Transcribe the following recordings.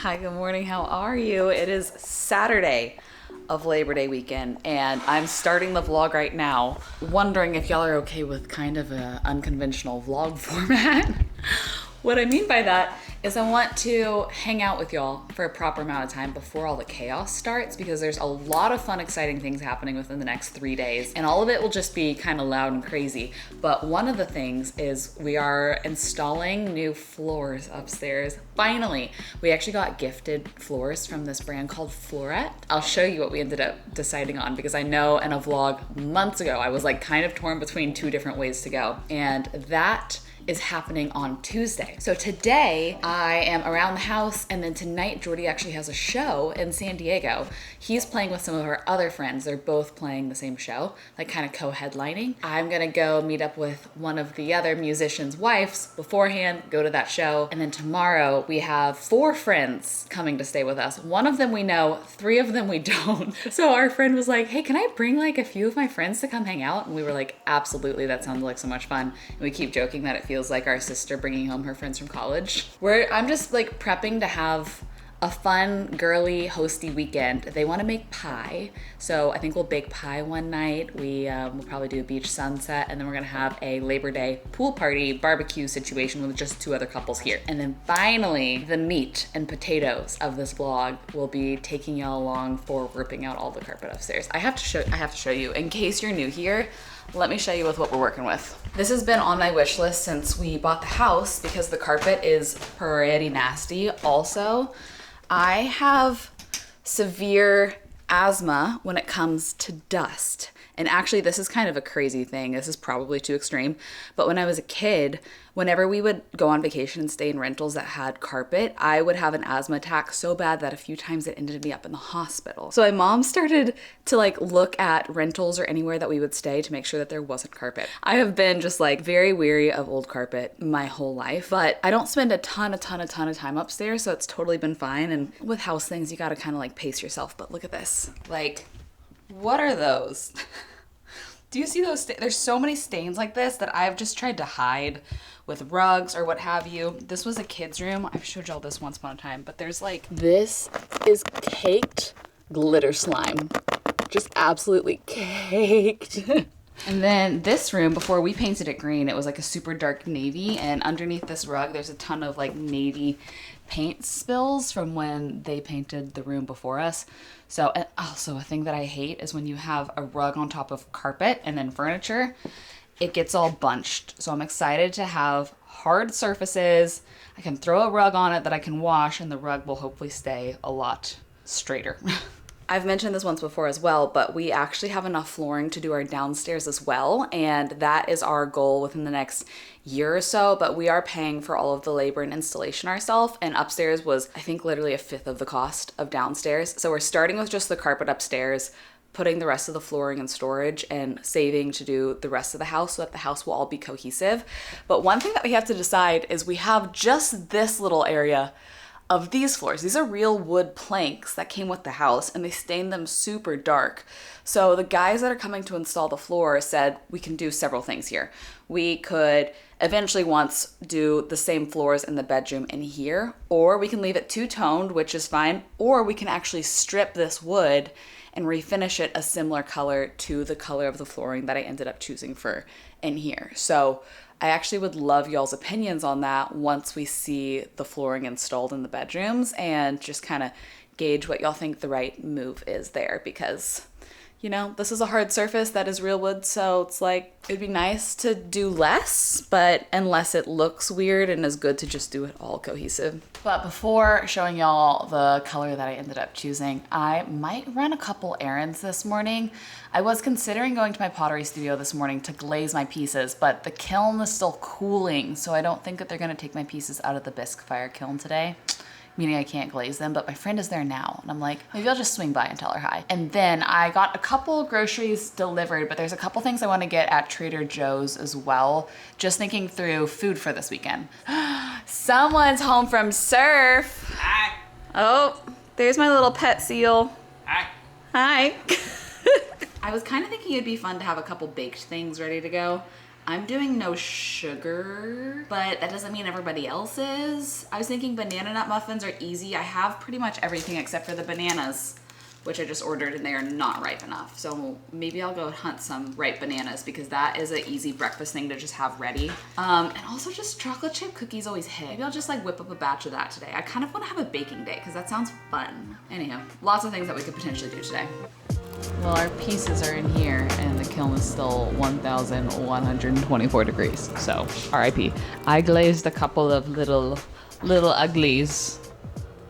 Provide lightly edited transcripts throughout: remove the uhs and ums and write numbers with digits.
Hi, good morning. How are you? It is Saturday of Labor Day weekend, and I'm starting the vlog right now, wondering if y'all are okay with kind of an unconventional vlog format. What I mean by that is I want to hang out with y'all for a proper amount of time before all the chaos starts, because there's a lot of fun, exciting things happening within the next 3 days, and all of it will just be kind of loud and crazy. But one of the things is we are installing new floors upstairs. Finally, we actually got gifted floors from this brand called Floret. I'll show you what we ended up deciding on, because I know in a vlog months ago, I was like kind of torn between two different ways to go. And that is happening on Tuesday. So today I am around the house, and then tonight Jordy actually has a show in San Diego. He's playing with some of our other friends. They're both playing the same show, like kind of co-headlining. I'm gonna go meet up with one of the other musicians' wives beforehand, go to that show. And then tomorrow we have 4 friends coming to stay with us. One of them we know, 3 of them we don't. So our friend was like, hey, can I bring like a few of my friends to come hang out? And we were like, absolutely, that sounds like so much fun. And we keep joking that it feels like our sister bringing home her friends from college. I'm just like prepping to have a fun, girly, hosty weekend. They want to make pie, so I think we'll bake pie one night. We'll probably do a beach sunset, and then we're gonna have a Labor Day pool party barbecue situation with just 2 other couples here. And then finally, the meat and potatoes of this vlog will be taking y'all along for ripping out all the carpet upstairs. I have to show you, in case you're new here. Let me show you with what we're working with. This has been on my wish list since we bought the house, because the carpet is pretty nasty. Also, I have severe asthma when it comes to dust. And actually, this is kind of a crazy thing. This is probably too extreme. But when I was a kid, whenever we would go on vacation and stay in rentals that had carpet, I would have an asthma attack so bad that a few times it ended me up in the hospital. So my mom started to like look at rentals or anywhere that we would stay to make sure that there wasn't carpet. I have been just like very weary of old carpet my whole life, but I don't spend a ton of time upstairs, so it's totally been fine. And with house things, you gotta kind of like pace yourself. But look at this. Like, what are those? Do you see those? There's so many stains like this that I've just tried to hide with rugs or what have you. This was a kid's room. I've showed y'all this once upon a time, but there's like, this is caked glitter slime. Just absolutely caked. And then this room, before we painted it green, it was like a super dark navy, and underneath this rug, there's a ton of like navy paint spills from when they painted the room before us. So, and also a thing that I hate is when you have a rug on top of carpet and then furniture, it gets all bunched. So I'm excited to have hard surfaces. I can throw a rug on it that I can wash, and the rug will hopefully stay a lot straighter. I've mentioned this once before as well, but we actually have enough flooring to do our downstairs as well, and that is our goal within the next year or so. But we are paying for all of the labor and installation ourselves, and upstairs was, I think, literally a 1/5 of the cost of downstairs. So we're starting with just the carpet upstairs, putting the rest of the flooring in storage, and saving to do the rest of the house so that the house will all be cohesive. But one thing that we have to decide is we have just this little area of these floors. These are real wood planks that came with the house, and they stained them super dark. So the guys that are coming to install the floor said we can do several things here. We could eventually once do the same floors in the bedroom in here, or we can leave it two-toned, which is fine, or we can actually strip this wood and refinish it a similar color to the color of the flooring that I ended up choosing for in here. So I actually would love y'all's opinions on that once we see the flooring installed in the bedrooms, and just kind of gauge what y'all think the right move is there, because, you know, this is a hard surface that is real wood, so it's like, it'd be nice to do less, but unless it looks weird, and is good to just do it all cohesive. But before showing y'all the color that I ended up choosing, I might run a couple errands this morning. I was considering going to my pottery studio this morning to glaze my pieces, but the kiln is still cooling, so I don't think that they're gonna take my pieces out of the bisque fire kiln today, meaning I can't glaze them. But my friend is there now, and I'm like, maybe I'll just swing by and tell her hi. And then I got a couple groceries delivered, but there's a couple things I want to get at Trader Joe's as well. Just thinking through food for this weekend. Someone's home from surf. Hi. Oh, there's my little pet seal. Hi. Hi. I was kind of thinking it'd be fun to have a couple baked things ready to go. I'm doing no sugar, but that doesn't mean everybody else is. I was thinking banana nut muffins are easy. I have pretty much everything except for the bananas, which I just ordered and they are not ripe enough. So maybe I'll go hunt some ripe bananas because that is an easy breakfast thing to just have ready. And also just chocolate chip cookies always hit. Maybe I'll just like whip up a batch of that today. I kind of want to have a baking day because that sounds fun. Anyhow, lots of things that we could potentially do today. Well, our pieces are in here and the kiln is still 1,124 degrees. So RIP. I glazed a couple of little uglies.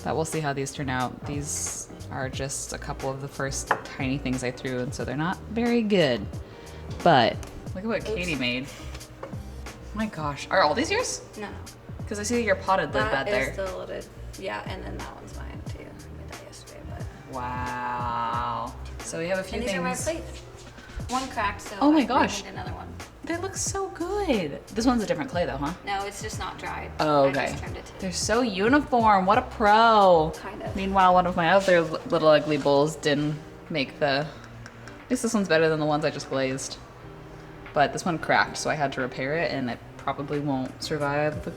But we'll see how these turn out. These are just a couple of the first tiny things I threw, and so they're not very good. But look at what Katie made. Oh my gosh. Are all these yours? No. Because I see your potted lid bed there. That is still loaded. Yeah, and then that one's mine too. I made that yesterday, but... Wow. So we have a few things. These are my plates. One cracked, so oh my I gosh. need another one. They look so good. This one's a different clay though, huh? No, it's just not dried. Oh, okay. I just turned it to... They're so uniform. What a pro. Kind of. Meanwhile, one of my other little ugly bowls didn't make the... At least this one's better than the ones I just glazed. But this one cracked, so I had to repair it, and it probably won't survive the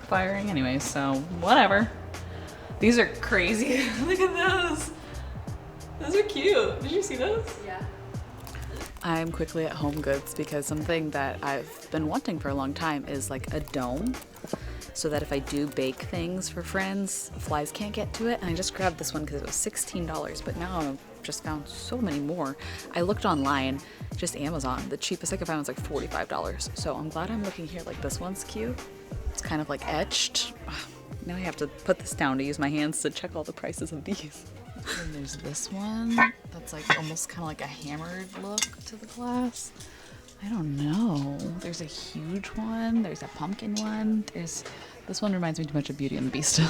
firing anyway, so whatever. These are crazy. Look at those. Those are cute. Did you see those? Yeah. I'm quickly at Home Goods because something that I've been wanting for a long time is like a dome so that if I do bake things for friends, flies can't get to it. And I just grabbed this one because it was $16, but now I've just found so many more. I looked online, just Amazon. The cheapest I could find was like $45. So I'm glad I'm looking here. Like this one's cute. It's kind of like etched. Now I have to put this down to use my hands to check all the prices of these. And there's this one that's like almost kind of like a hammered look to the glass. I don't know. There's a huge one. There's a pumpkin one. This one reminds me too much of Beauty and the Beast.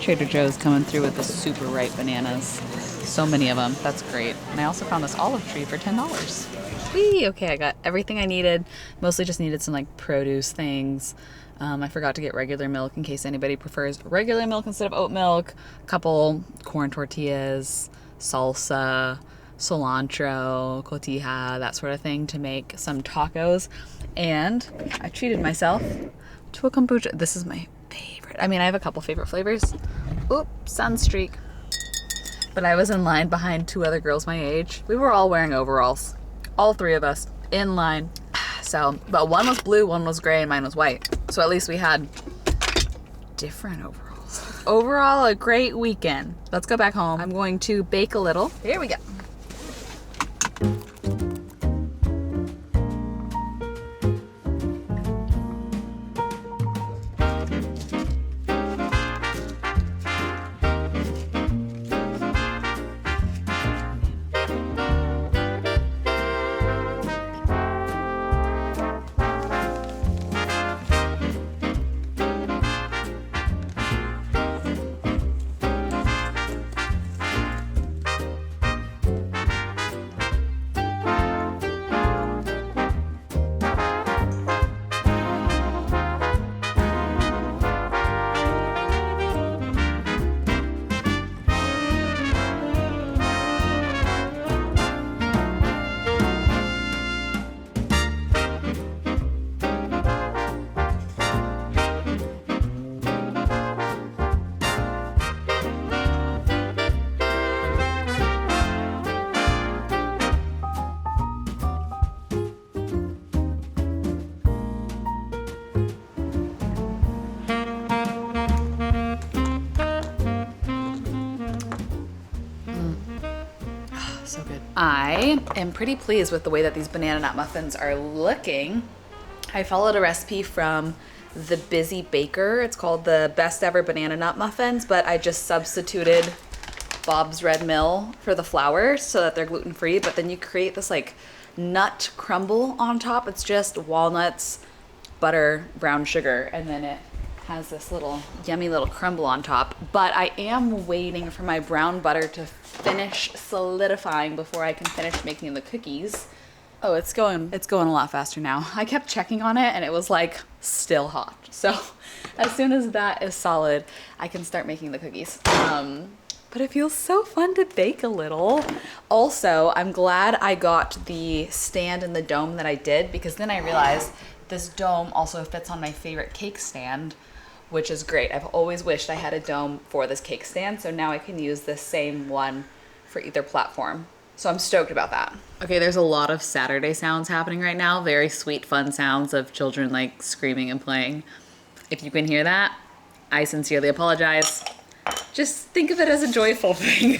Trader Joe's coming through with the super ripe bananas. So many of them. That's great. And I also found this olive tree for $10. Whee! Okay, I got everything I needed. Mostly just needed some like produce things. I forgot to get regular milk in case anybody prefers regular milk instead of oat milk. A couple corn tortillas, salsa, cilantro, cotija, that sort of thing to make some tacos. And I treated myself to a kombucha. This is my favorite. I mean, I have a couple favorite flavors. Oop, Sunstreak. But I was in line behind two other girls my age. We were all wearing overalls. All three of us in line. So, but one was blue, one was gray, and mine was white. So at least we had different overalls. Overall, a great weekend. Let's go back home. I'm going to bake a little. Here we go. I am pretty pleased with the way that these banana nut muffins are looking. I followed a recipe from The Busy Baker. It's called the Best Ever Banana Nut Muffins, but I just substituted Bob's Red Mill for the flour so that they're gluten-free, but then you create this like nut crumble on top. It's just walnuts, butter, brown sugar, and then it has this little yummy little crumble on top. But I am waiting for my brown butter to finish solidifying before I can finish making the cookies. Oh, it's going a lot faster now. I kept checking on it and it was like still hot. So as soon as that is solid, I can start making the cookies. but it feels so fun to bake a little. Also, I'm glad I got the stand and the dome that I did, because then I realized this dome also fits on my favorite cake stand, which is great. I've always wished I had a dome for this cake stand, so now I can use the same one for either platform. So I'm stoked about that. Okay, there's a lot of Saturday sounds happening right now. Very sweet, fun sounds of children like screaming and playing. If you can hear that, I sincerely apologize. Just think of it as a joyful thing.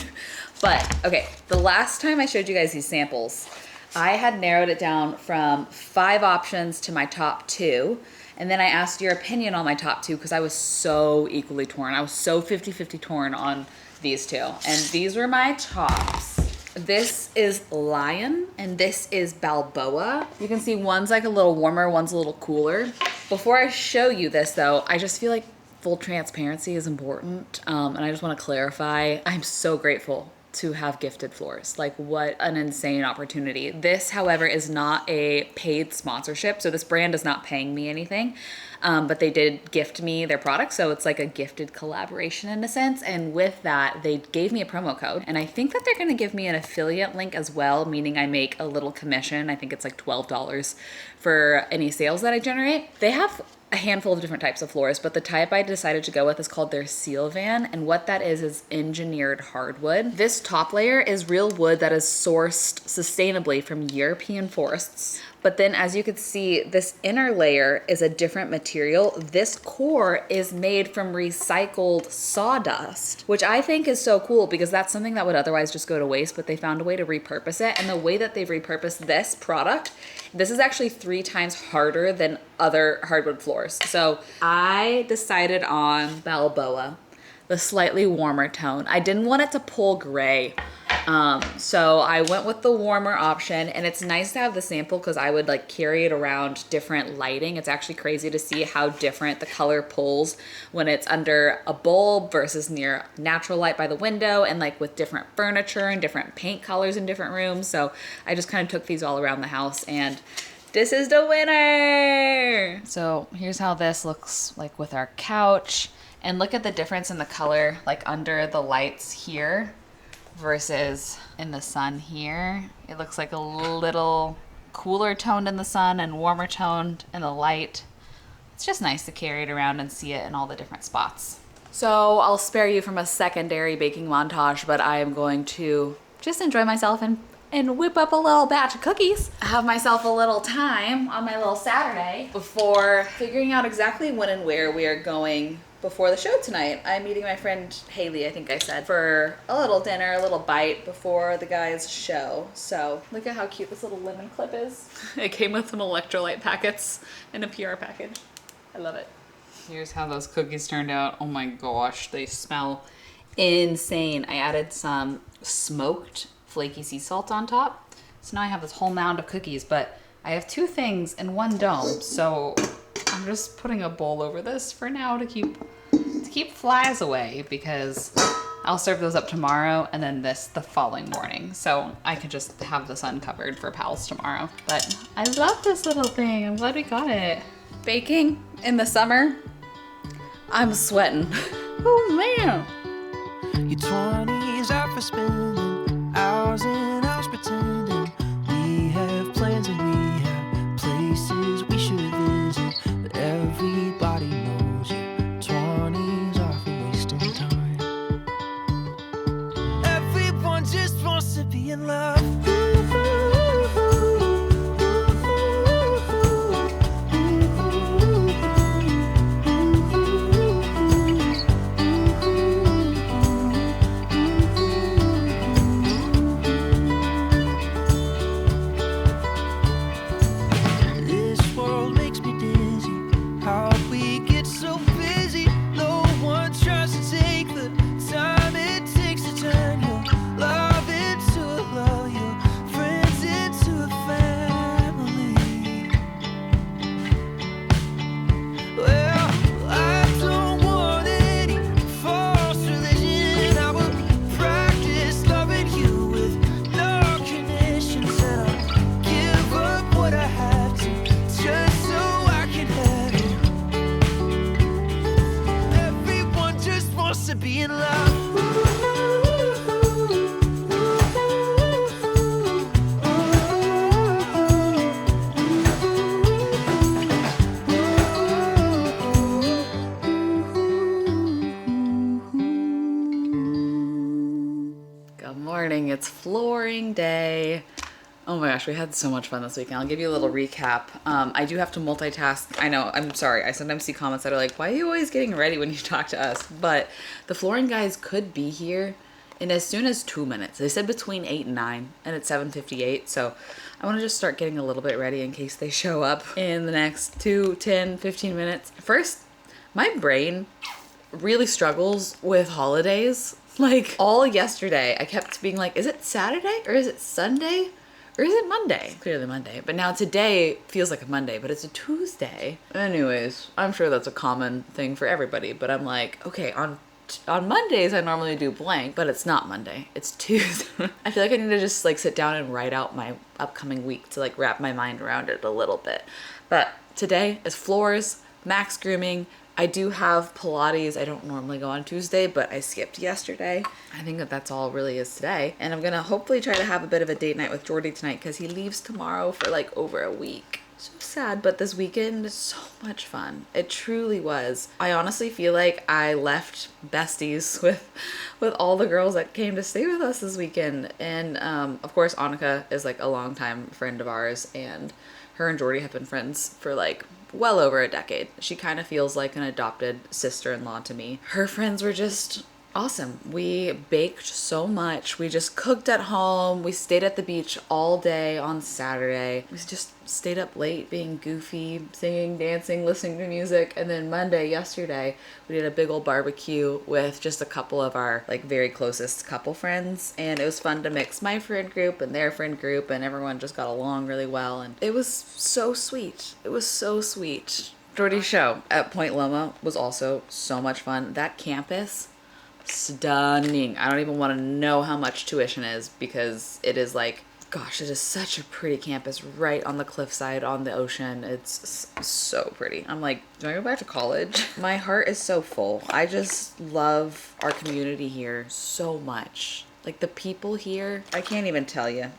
But okay, the last time I showed you guys these samples, I had narrowed it down from 5 options to my top 2. And then I asked your opinion on my top 2 because I was so equally torn. I was so 50-50 torn on these 2. And these were my tops. This is Lion and this is Balboa. You can see one's like a little warmer, one's a little cooler. Before I show you this though, I just feel like full transparency is important. And I just want to clarify, I'm so grateful to have gifted floors. Like, what an insane opportunity. This, however, is not a paid sponsorship. So this brand is not paying me anything, but they did gift me their product. So it's like a gifted collaboration in a sense. And with that, they gave me a promo code. And I think that they're going to give me an affiliate link as well, meaning I make a little commission. I think it's like $12 for any sales that I generate. They have a handful of different types of floors, but the type I decided to go with is called their Seal Van, and what that is engineered hardwood. This top layer is real wood that is sourced sustainably from European forests. But then as you can see, this inner layer is a different material. This core is made from recycled sawdust, which I think is so cool because that's something that would otherwise just go to waste, but they found a way to repurpose it. And the way that they've repurposed this product, this is actually 3 times harder than other hardwood floors. So I decided on Balboa, the slightly warmer tone. I didn't want it to pull gray. So I went with the warmer option, and it's nice to have the sample because I would like carry it around different lighting. It's actually crazy to see how different the color pulls when it's under a bulb versus near natural light by the window, and like with different furniture and different paint colors in different rooms. So I just kind of took these all around the house, and this is the winner. So here's how this looks like with our couch, and look at the difference in the color, like under the lights here versus in the sun here. It looks like a little cooler toned in the sun and warmer toned in the light. It's just nice to carry it around and see it in all the different spots. So I'll spare you from a secondary baking montage, but I am going to just enjoy myself and whip up a little batch of cookies. Have myself a little time on my little Saturday before figuring out exactly when and where we are going before the show tonight. I'm meeting my friend Haley, I think I said, for a little dinner, a little bite before the guys' show. So look at how cute this little lemon clip is. It came with some electrolyte packets and a PR package. I love it. Here's how those cookies turned out. Oh my gosh, they smell insane. I added some smoked flaky sea salt on top. So now I have this whole mound of cookies, but I have 2 things in one dome. So I'm just putting a bowl over this for now to keep flies away, because I'll serve those up tomorrow and then this the following morning. So I could just have this uncovered for pals tomorrow. But I love this little thing. I'm glad we got it. Baking in the summer, I'm sweating. Oh man. Your 20s are for spending hours and hours pretending we have plans and we have places we should visit, but everybody knows your 20s are for wasting time. Everyone just wants to be in love. Love into a love. Good morning. It's flooring day. Oh my gosh, we had so much fun this weekend. I'll give you a little recap. I do have to multitask. I know, I'm sorry. I sometimes see comments that are like, why are you always getting ready when you talk to us? But the flooring guys could be here in as soon as 2 minutes. They said between 8 and 9, and it's 7:58. So I want to just start getting a little bit ready in case they show up in the next 2, 10, 15 minutes. First, my brain really struggles with holidays. Like all yesterday, I kept being like, is it Saturday or is it Sunday? Or is it Monday? Clearly Monday. But now today feels like a Monday, but it's a Tuesday. Anyways, I'm sure that's a common thing for everybody. But I'm like, okay, on Mondays I normally do blank, but it's not Monday. It's Tuesday. I feel like I need to just like sit down and write out my upcoming week to like wrap my mind around it a little bit. But today is floors, max grooming. I do have Pilates. I don't normally go on Tuesday, but I skipped yesterday. I think that that's all really is today. And I'm gonna hopefully try to have a bit of a date night with Jordy tonight because he leaves tomorrow for like over a week. So sad, but this weekend is so much fun. It truly was. I honestly feel like I left besties with all the girls that came to stay with us this weekend. And of course, Annika is like a longtime friend of ours, and her and Jordy have been friends for like well over a decade. She kind of feels like an adopted sister-in-law to me. Her friends were just awesome. We baked so much. We just cooked at home. We stayed at the beach all day on Saturday. We just stayed up late being goofy, singing, dancing, listening to music. And then Monday, yesterday, we did a big old barbecue with just a couple of our like very closest couple friends. And it was fun to mix my friend group and their friend group, and everyone just got along really well. And it was so sweet. It was so sweet. Jordy's show at Point Loma was also so much fun. That campus, stunning. I don't even want to know how much tuition is because it is like, gosh, it is such a pretty campus right on the cliffside on the ocean. It's so pretty. I'm like, do I go back to college? My heart is so full. I just love our community here so much. Like the people here, I can't even tell you.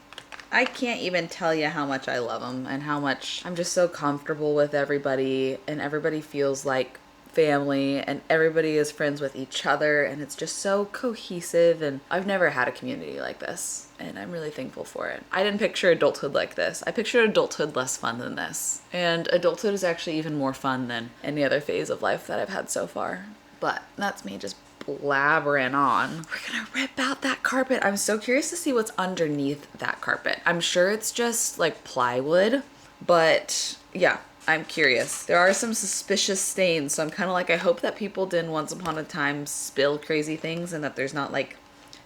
I can't even tell you how much I love them and how much I'm just so comfortable with everybody, and everybody feels like family, and everybody is friends with each other, and it's just so cohesive. And I've never had a community like this, and I'm really thankful for it. I didn't picture adulthood like this. I pictured adulthood less fun than this, and adulthood is actually even more fun than any other phase of life that I've had so far. But that's me just blabbering on. We're gonna rip out that carpet. I'm so curious to see what's underneath that carpet. I'm sure it's just like plywood, but yeah, I'm curious. There are some suspicious stains, so I'm kind of like, I hope that people didn't once upon a time spill crazy things and that there's not like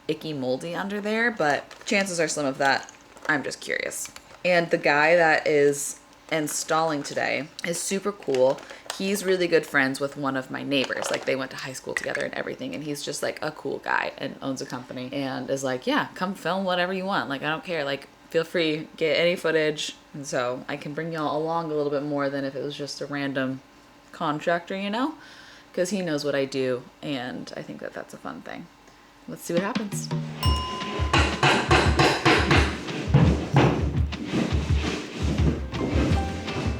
icky moldy under there, but chances are slim of that. I'm just curious. And the guy that is installing today is super cool. He's really good friends with one of my neighbors. Like they went to high school together and everything, and he's just like a cool guy and owns a company and is like, yeah, come film whatever you want. Like, I don't care. Like, feel free, get any footage. And so I can bring y'all along a little bit more than if it was just a random contractor, you know, because he knows what I do. And I think that that's a fun thing. Let's see what happens.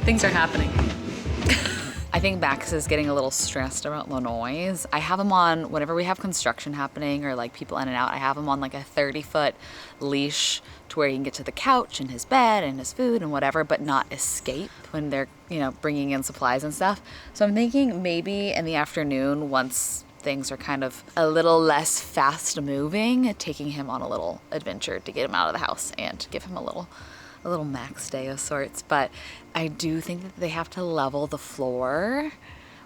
Things are happening. I think Max is getting a little stressed about the noise. I have him on, whenever we have construction happening or like people in and out, I have him on like a 30-foot leash to where he can get to the couch and his bed and his food and whatever, but not escape when they're, you know, bringing in supplies and stuff. So I'm thinking maybe in the afternoon, once things are kind of a little less fast moving, taking him on a little adventure to get him out of the house and give him a little Max day of sorts. But I do think that they have to level the floor,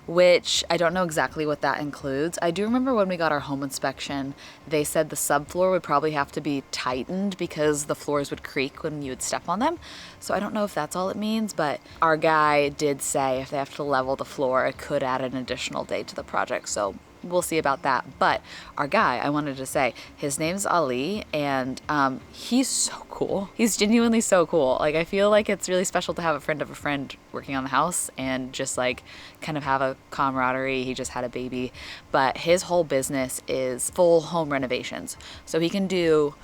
which I don't know exactly what that includes. I do remember when we got our home inspection, they said the subfloor would probably have to be tightened because the floors would creak when you would step on them. So I don't know if that's all it means, but our guy did say if they have to level the floor, it could add an additional day to the project. So we'll see about that. But our guy, I wanted to say, his name's Ali, and he's so cool. He's genuinely so cool. Like, I feel like it's really special to have a friend of a friend working on the house and just like kind of have a camaraderie. He just had a baby, but his whole business is full home renovations. So he can do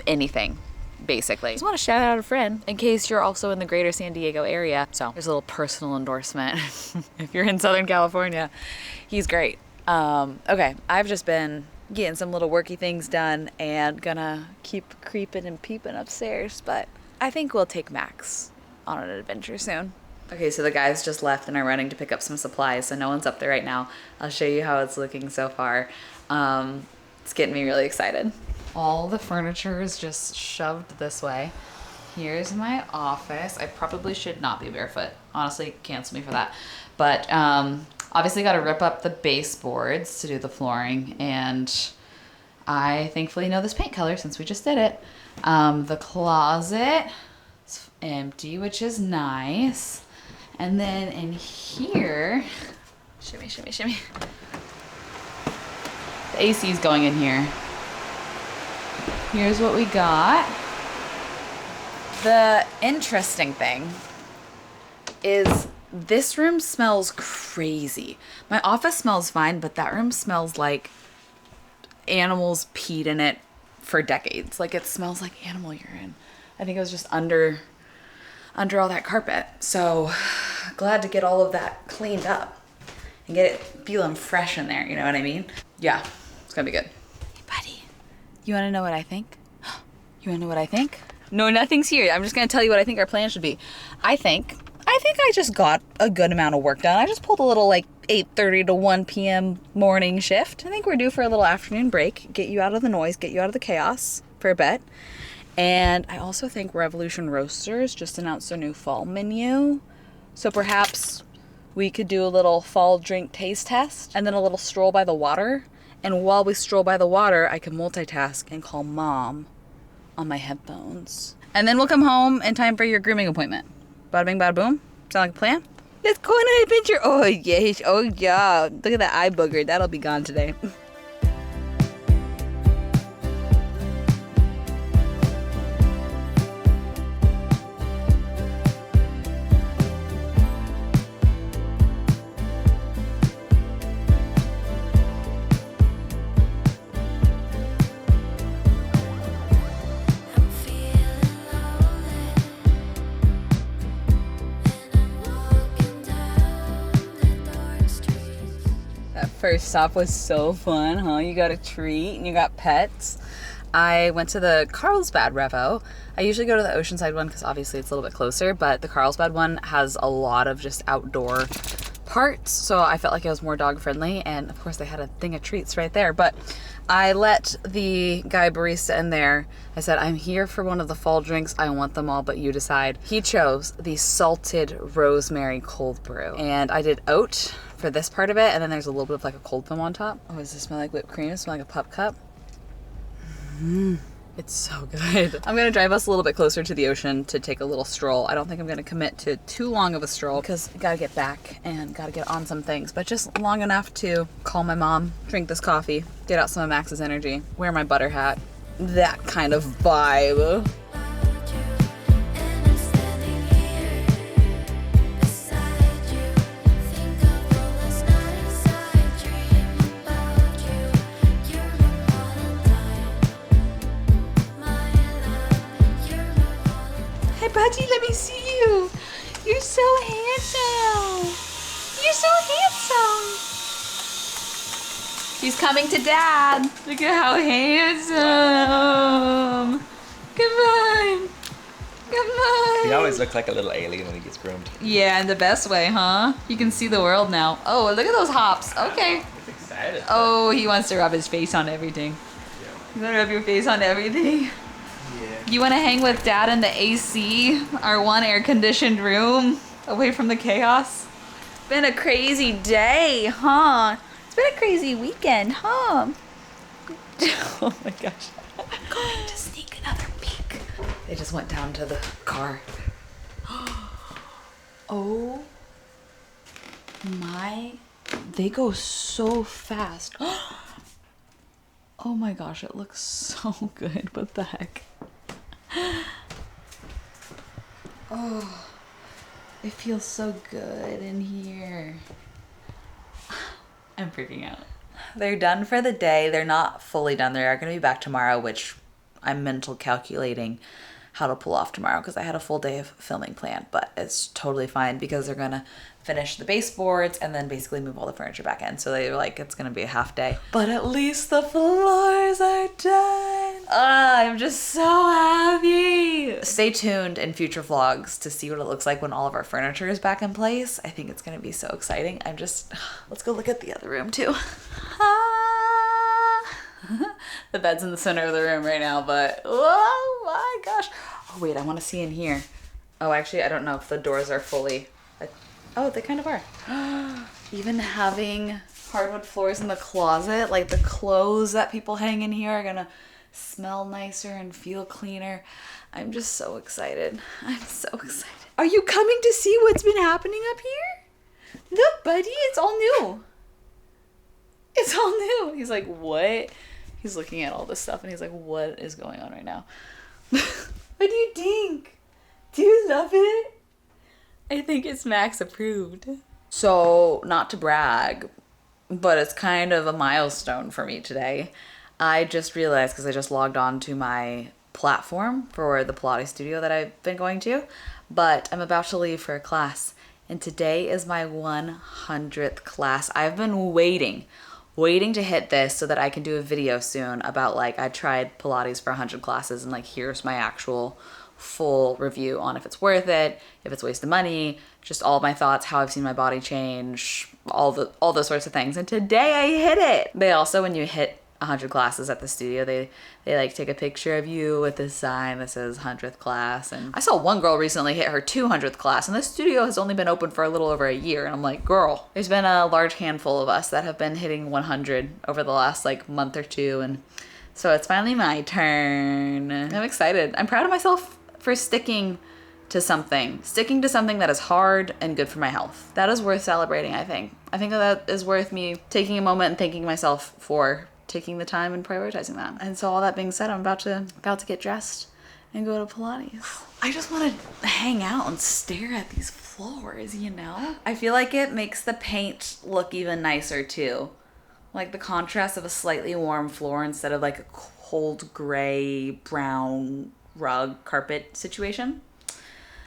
anything, basically. I just want to shout out a friend in case you're also in the greater San Diego area. So there's a little personal endorsement. If you're in Southern California, he's great. Okay, I've just been getting some little worky things done and gonna keep creeping and peeping upstairs, but I think we'll take Max on an adventure soon. Okay, so the guys just left and are running to pick up some supplies, so no one's up there right now. I'll show you how it's looking so far. It's getting me really excited. All the furniture is just shoved this way. Here's my office. I probably should not be barefoot. Honestly, cancel me for that. But obviously got to rip up the baseboards to do the flooring, and I thankfully know this paint color since we just did it. The closet is empty, which is nice. And then in here, shimmy, shimmy, shimmy. The AC is going in here. Here's what we got. The interesting thing is this room smells crazy. My office smells fine, but that room smells like animals peed in it for decades. Like, it smells like animal urine. I think it was just under all that carpet. So glad to get all of that cleaned up and get it feeling fresh in there. You know what I mean? Yeah, it's gonna be good. Hey, buddy, you wanna know what I think? You wanna know what I think? No, nothing's here. I'm just gonna tell you what I think our plan should be. I think I just got a good amount of work done. I just pulled a little like 8:30 to 1 p.m. morning shift. I think we're due for a little afternoon break. Get you out of the noise, get you out of the chaos for a bit. And I also think Revolution Roasters just announced their new fall menu. So perhaps we could do a little fall drink taste test and then a little stroll by the water. And while we stroll by the water, I can multitask and call Mom on my headphones. And then we'll come home in time for your grooming appointment. Bada bing, bada boom. Sound like a plan? Let's go on an adventure. Oh, yes. Oh, yeah. Look at that eye booger. That'll be gone today. First stop was so fun, huh? You got a treat and you got pets. I went to the Carlsbad Revo. I usually go to the Oceanside one because obviously it's a little bit closer, but the Carlsbad one has a lot of just outdoor parts, so I felt like it was more dog friendly, and of course they had a thing of treats right there. But I let the guy barista in there, I said, I'm here for one of the fall drinks, I want them all, but you decide. He chose the salted rosemary cold brew, and I did oat for this part of it, and then there's a little bit of like a cold foam on top. Oh, does this smell like whipped cream? Does it smell like a pup cup? It's so good. I'm gonna drive us a little bit closer to the ocean to take a little stroll. I don't think I'm gonna commit to too long of a stroll because I gotta get back and gotta get on some things, but just long enough to call my mom, drink this coffee, get out some of Max's energy, wear my butter hat, that kind of vibe. Buddy, let me see you. You're so handsome. You're so handsome. He's coming to Dad. Look at how handsome. Come on. Come on. He always looks like a little alien when he gets groomed. Yeah, in the best way, huh? You can see the world now. Oh, look at those hops. Okay. He's excited. Oh, he wants to rub his face on everything. You want to rub your face on everything? You want to hang with Dad in the AC, our one air-conditioned room, away from the chaos? It's been a crazy day, huh? It's been a crazy weekend, huh? Oh my gosh. I'm going to sneak another peek. They just went down to the car. Oh my, they go so fast. Oh my gosh, it looks so good. What the heck? Oh, it feels so good in here. I'm freaking out. They're done for the day. They're not fully done. They are going to be back tomorrow, which I'm mental calculating how to pull off tomorrow because I had a full day of filming planned, but it's totally fine because they're gonna finish the baseboards and then basically move all the furniture back in. So they were like, it's gonna be a half day, but at least the floors are done. I'm just so happy. Stay tuned in future vlogs to see what it looks like when all of our furniture is back in place. I think it's gonna be so exciting. Let's go look at the other room too. The bed's in the center of the room right now, but oh my gosh. Oh wait, I want to see in here. Oh, actually, I don't know if the doors are fully. Oh, they kind of are. Even having hardwood floors in the closet, like the clothes that people hang in here are gonna smell nicer and feel cleaner. I'm just so excited. I'm so excited. Are you coming to see what's been happening up here? Look, buddy, it's all new. It's all new. He's like, what? He's looking at all this stuff and he's like, what is going on right now? What do you think? Do you love it? I think it's max approved. So, not to brag, but it's kind of a milestone for me today. I just realized, because I just logged on to my platform for the Pilates studio that I've been going to, but I'm about to leave for a class. And today is my 100th class. I've been waiting to hit this so that I can do a video soon about like I tried Pilates for 100 classes and like here's my actual full review on if it's worth it, if it's a waste of money, just all my thoughts, how I've seen my body change, all those sorts of things. And today I hit it. They also, when you hit 100 classes at the studio, they like take a picture of you with this sign that says 100th class. And I saw one girl recently hit her 200th class, and this studio has only been open for a little over a year. And I'm like, girl, there's been a large handful of us that have been hitting 100 over the last like month or two, and so it's finally my turn. I'm excited. I'm proud of myself for sticking to something that is hard and good for my health. That is worth celebrating, I think. I think that is worth me taking a moment and thanking myself for taking the time and prioritizing that. And so all that being said, I'm about to get dressed and go to Pilates. I just want to hang out and stare at these floors, you know? I feel like it makes the paint look even nicer too. Like the contrast of a slightly warm floor instead of like a cold gray brown rug carpet situation.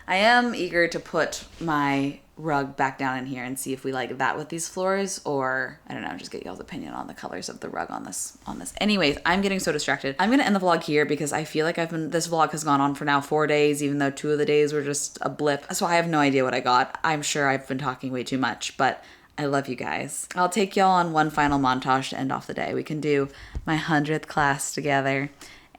I am eager to put my rug back down in here and see if we like that with these floors, or I don't know, just get y'all's opinion on the colors of the rug on this. Anyways, I'm getting so distracted. I'm gonna end the vlog here because I feel like this vlog has gone on for now 4 days, even though 2 of the days were just a blip. So I have no idea what I got. I'm sure I've been talking way too much, but I love you guys. I'll take y'all on one final montage to end off the day. We can do my 100th class together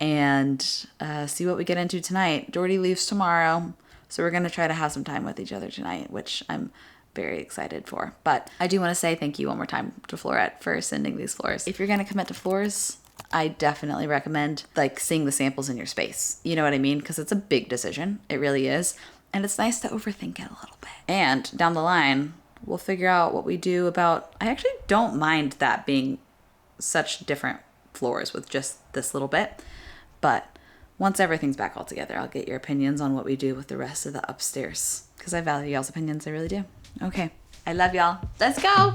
and see what we get into tonight. Jordy leaves tomorrow, so we're going to try to have some time with each other tonight, which I'm very excited for. But I do want to say thank you one more time to Florette for sending these floors. If you're going to commit to floors, I definitely recommend like seeing the samples in your space. You know what I mean? Because it's a big decision. It really is. And it's nice to overthink it a little bit. And down the line, we'll figure out what we do about, I actually don't mind that being such different floors with just this little bit. But once everything's back all together, I'll get your opinions on what we do with the rest of the upstairs. Because I value y'all's opinions, I really do. Okay, I love y'all. Let's go!